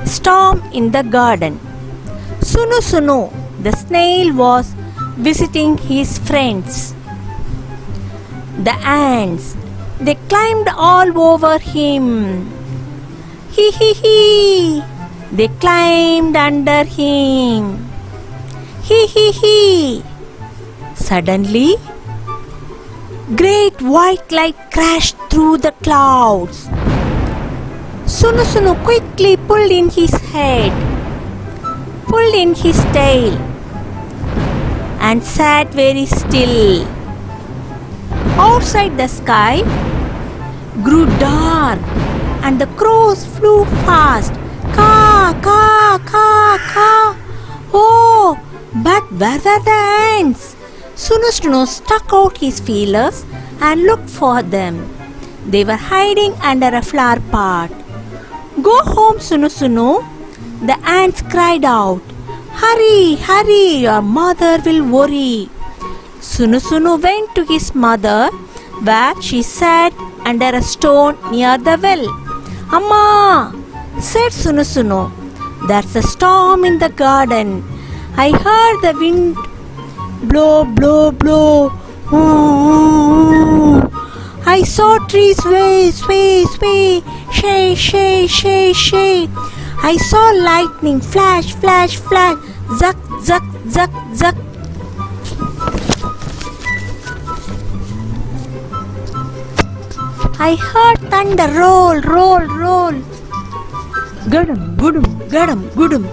Storm in the garden. Sunu Sunu, the snail, was visiting his friends. The ants, they climbed all over him. Hee hee hee, they climbed under him. Hee hee hee. Suddenly, great white light crashed through the clouds. Sunu Sunu quickly pulled in his head, pulled in his tail, and sat very still. Outside, the sky grew dark and the crows flew fast. Caw, caw, caw, caw. Oh, but where were the ants? Sunu Sunu stuck out his feelers and looked for them. They were hiding under a flower pot. Go home, Sunu Sunu, the ants cried out. Hurry, hurry, your mother will worry. Sunu Sunu went to his mother, where she sat under a stone near the well. Amma, said Sunu Sunu, there's a storm in the garden. I heard the wind blow, blow, blow. Ooh, ooh, ooh. I saw trees sway, sway, sway, shake, shake, shake, shake. I saw lightning flash, flash, flash, zuck, zuck, zuck, zuck. I heard thunder roll, roll, roll. Gudum, gudum, gudum, gudum.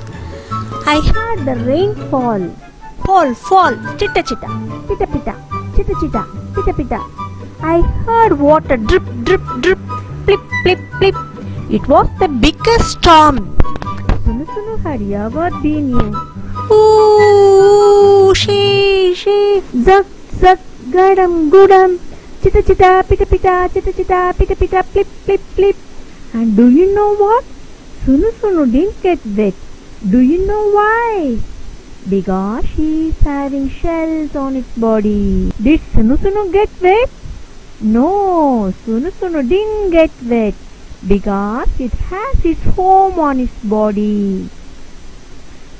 I heard the rain fall, fall, fall, chitta, chitta, pitta, pitta, chitta, chitta, pitta, pitta. I heard water drip, drip, drip, plip, plip, plip. It was the biggest storm Sunu Sunu had ever been in. Ooh, she, zuck, zuck, gadam, gudam, chitta, chitta, pitta, pitta, chitta, chitta, pitta, pitta, plip, plip, plip. And do you know what? Sunu Sunu didn't get wet. Do you know why? Because she is having shells on its body. Did Sunu Sunu get wet? No, Sunu Sunu didn't get wet because it has its home on its body.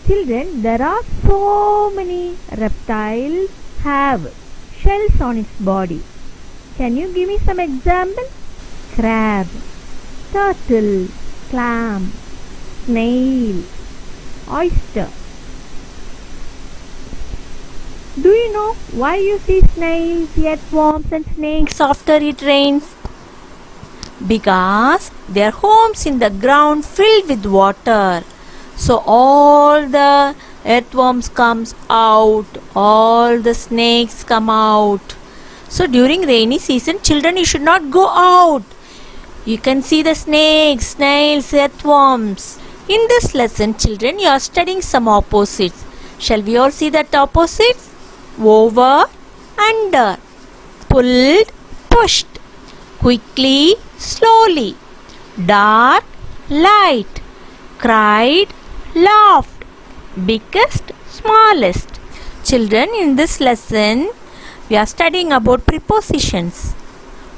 Children, there are so many reptiles have shells on its body. Can you give me some example? Crab, turtle, clam, snail, oyster. Do you know why you see snails, earthworms and snakes after it rains? Because their homes in the ground filled with water. So all the earthworms comes out, all the snakes come out. So during rainy season, children, you should not go out. You can see the snakes, snails, earthworms. In this lesson, children, you are studying some opposites. Shall we all see that opposites? Over, under, pulled, pushed, quickly, slowly, dark, light, cried, laughed, biggest, smallest. Children, in this lesson, we are studying about prepositions.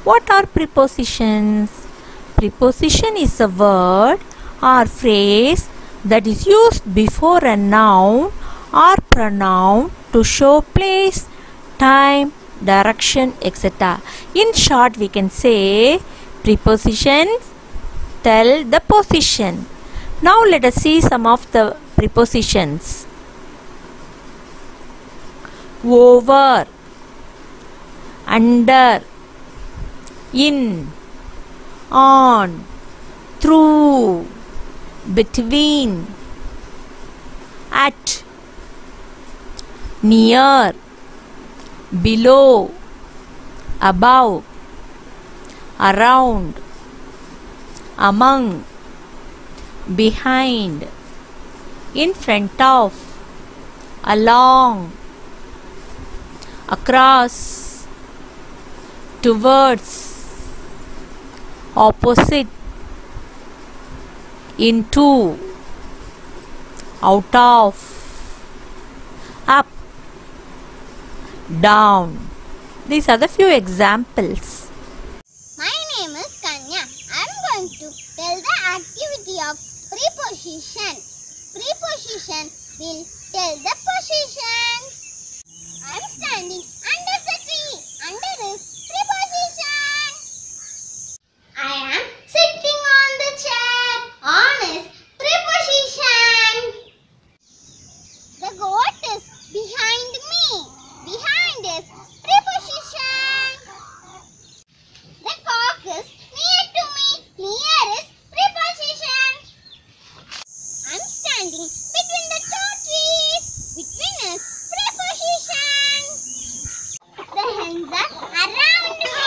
What are prepositions? Preposition is a word or phrase that is used before a noun or pronoun to show place, time, direction, etc. In short, we can say prepositions tell the position. Now let us see some of the prepositions. Over, under, in, on, through, between, at, near, below, above, around, among, behind, in front of, along, across, towards, opposite, into, out of, up, down. These are the few examples. My name is Kanya. I am going to tell the activity of Preposition. Preposition will tell the position. I am standing under the tree. Under is preposition. I am sitting on the chair. On is preposition. The goat is behind me. Behind is preposition. The cock is near to me. Near is preposition. I am standing between the two trees. Between is preposition. The hens are around me.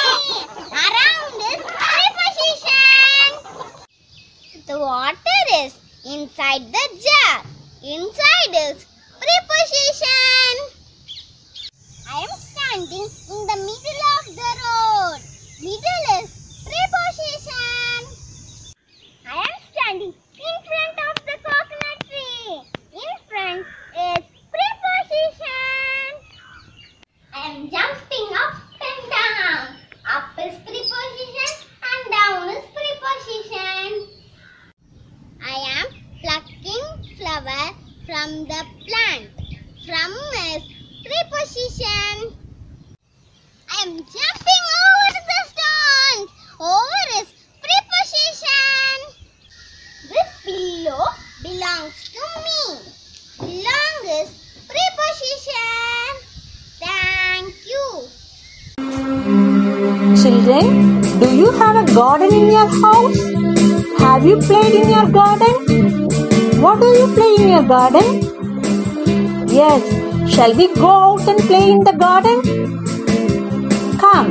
Around is preposition. The water is inside the jar. Inside is preposition. I am standing in the middle of the road. Middle is preposition. I am standing in front of the coconut tree. In front is preposition. I am jumping up and down. Up is preposition and down is preposition. I am plucking flower from the plant. From is preposition. I am jumping over the stones. Over is preposition. This pillow belongs to me. Belong is preposition. Thank you. Children, do you have a garden in your house? Have you played in your garden? What do you play in your garden? Yes, shall we go out and play in the garden? Come.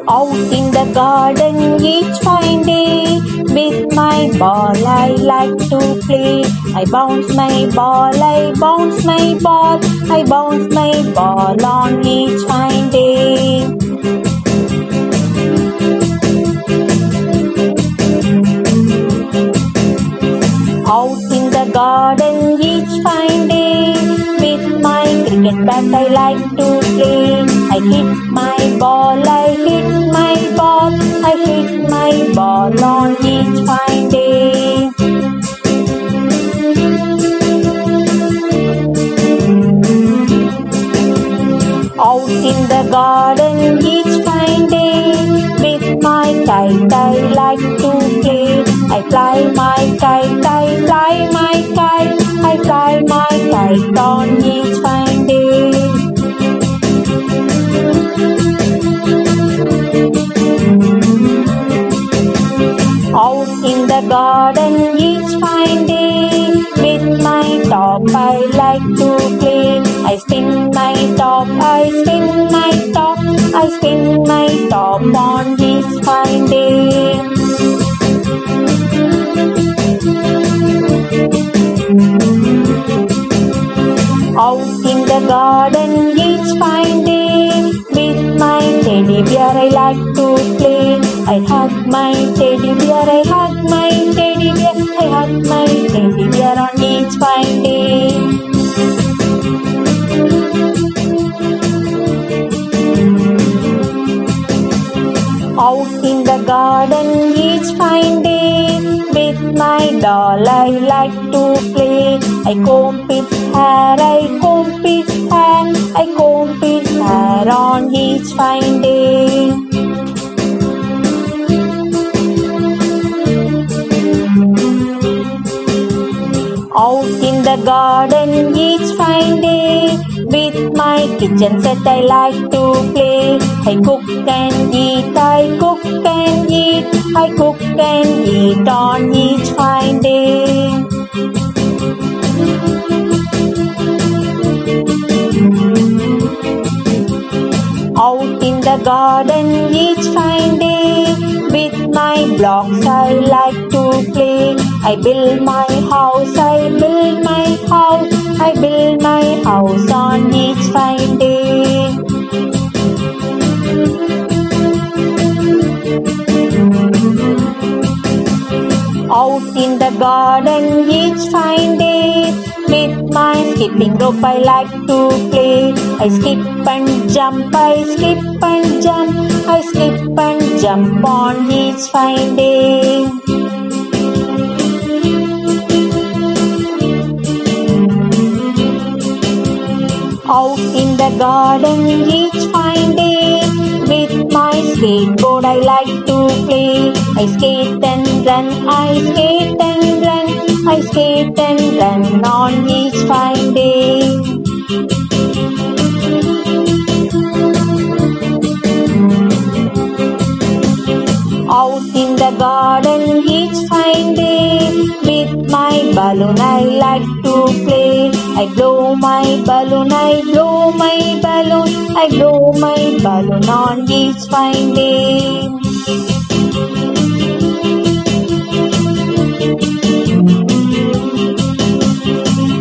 Out in the garden each fine day, with my ball I like to play. I bounce my ball, I bounce my ball, I bounce my ball on each fine day. Out in the garden each fine day, with my cricket bat I like to play. I hit my ball, I hit my ball, I hit my ball on each fine day. Out in the garden each fine day, with my kite I like to play. I fly my kite, I fly my kite, I fly my kite on each fine day. Out in the garden each fine day, with my top I like to play. I spin my top, I spin my top, I spin my top on each fine day. Out in the garden each fine day, with my teddy bear I like to play. I hug my teddy bear, I hug my teddy bear, I hug my teddy bear on each fine day. Out in the garden each fine day, with my doll I like to play. I comb its hair, I comb its hair, I comb its hair on each fine day. Out in the garden each fine day, with my kitchen set I like to play. I cook and eat, I cook and eat, I cook and eat on each fine day. Out in the garden each fine day, with my blocks I like to play. I build my house, I build my house, I build my house on each fine day. Out in the garden each fine day, with my skipping rope I like to play. I skip and jump, I skip and jump, I skip and jump on each fine day. Out in the garden each fine day, with my skateboard I like to play. I skate and run, I skate and run, I skate and run on each fine day. Out in the garden each fine day, with my balloon I like to play. I blow my balloon, I blow my balloon, I blow my balloon on each fine day.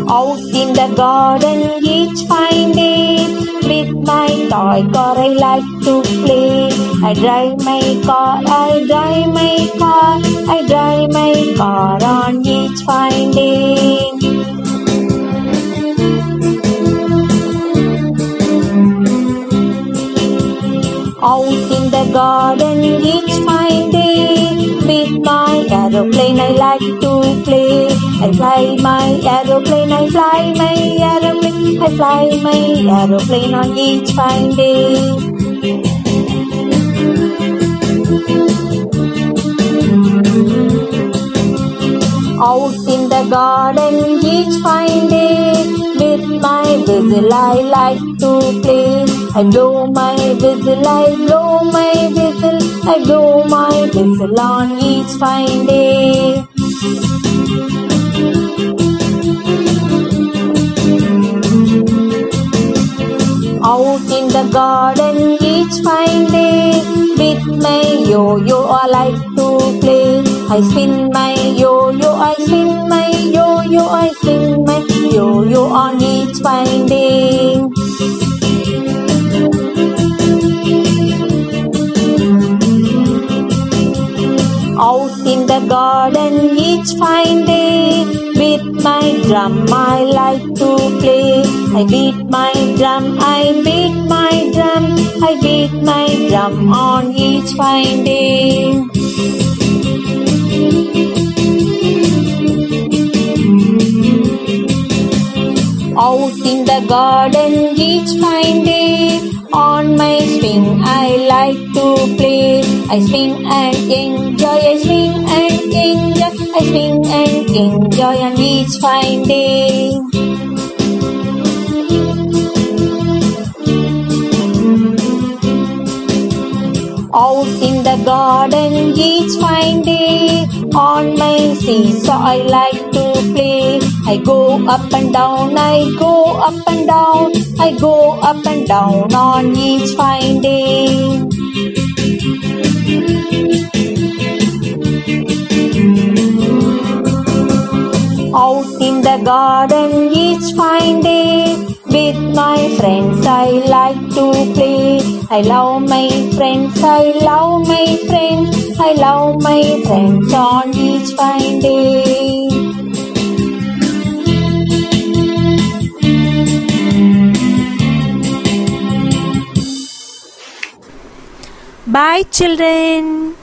Out in the garden each fine day, with my toy car I like to play. I drive my car, I drive my car, I drive my car on each fine day. Out in the garden each fine day, with my aeroplane I like to play. I fly my aeroplane, I fly my aeroplane, I fly my aeroplane on each fine day. Out in the garden each fine day, with my whistle I like to play. I blow my whistle, I blow my whistle, I blow my whistle on each fine day. Out in the garden each fine day, with my yo-yo I like to play. I spin my yo-yo, I spin my yo-yo, I spin my yo-yo on each fine day. Out in the garden each fine day, with my drum I like to play. I beat my drum, I beat my drum, I beat my drum on each fine day. Out in the garden each fine day, on my swing I like to play. I swing and enjoy, I swing and enjoy, I swing and enjoy on each fine day. Out in the garden each fine day, on my seesaw I like to play. I go up and down, I go up and down, I go up and down on each fine day. Out in the garden each fine day, with my friends I like to play. I love my friends, I love my friends, I love my friends on each fine day. Bye children.